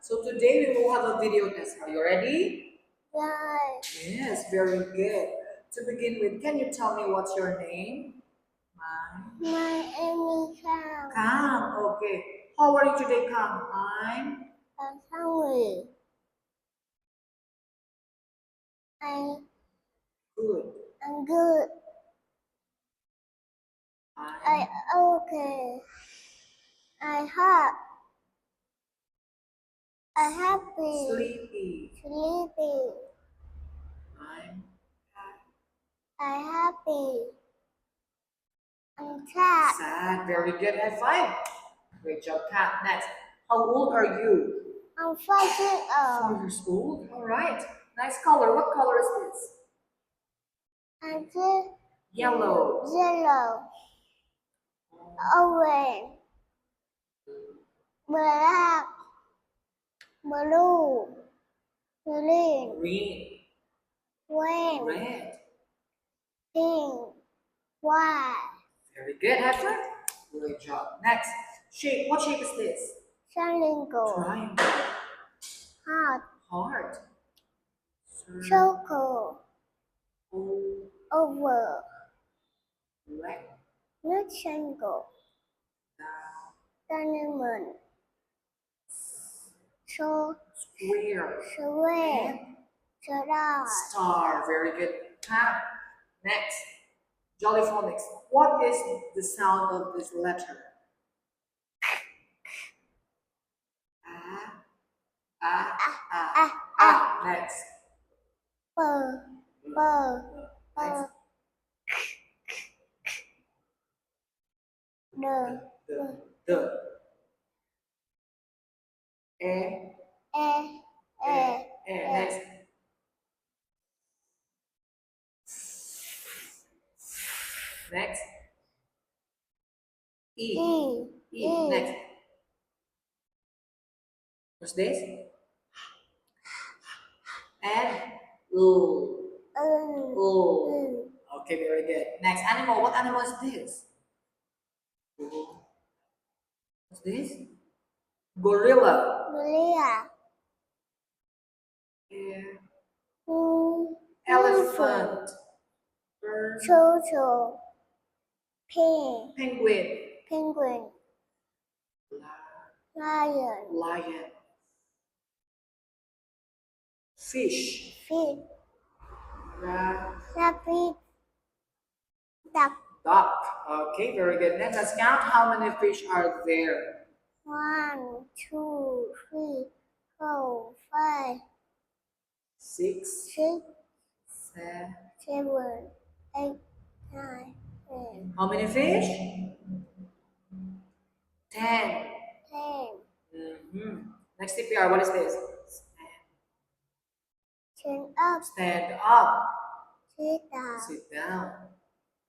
So today we will have a video test. Are you ready? Yes. Yes, very good. To begin with, can you tell me what's your name? My name is Sam. Kang. Okay. How are you today, Kang? I'm hungry. I, Good. I'm good. I'm I okay. I have. I happy. sleepy. Sleepy. I'm I happy. I'm sad. sad. Very good. High five. Great job, Kat. Next. How old are you? I'm 5 years 4 years old. All right. Nice color. What color is this? I'm just Yellow. yellow. Orange. Black. Blue. Green. Green. Red. Red. Pink. White. Very good. High five. Great job. Next. Shape. What shape is this? Triangle. Triangle. Heart. Heart. Circle. Circle. Oval. Rectangle. Rectangle. Diamond. So Square. square. And Star. star. Very good. Cat. Next. Jolly phonics. What is the sound of this letter? Ah. Ah. Ah. Ah. Next. Bờ. Bờ. Next. Bờ. Đờ. The. E. E. E. E. E. Next. Next. E. E. E. Next. What's this? And O. O. Okay, very good. Next animal. What animal is this? What's this? Gorilla. Gorilla. Yeah. Elephant. Elephant. Bird. Turtle. Pig. Penguin. Penguin. Lion. Lion. Fish. Fish. Rat. Rabbit. Duck. Duck. Okay, very good. Next, let's count how many fish are there. 1, 2, 3, 4, 5, 6, 6, 7. 7, 8, 9, 10, How many fish? 10. 10. Next CPR, what is this? Stand up. Stand up. Sit down. Sit down.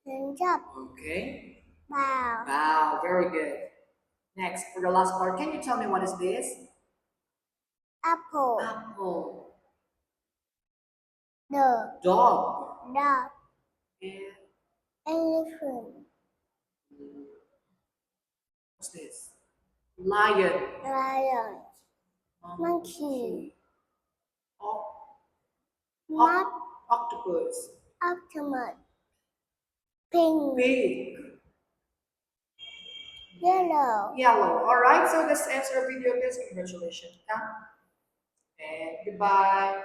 Stand up. Okay. Bow. Bow. Very good. Next, for the last part, can you tell me what is this? Apple. Apple. The Dog. dog. And Elephant. what's this? Lion. Lion. Monkey. Oc- Moth. Octopus. Octopus. Pink. Pig. Yellow. Yellow. Alright, so this ends our video. This congratulations. And goodbye.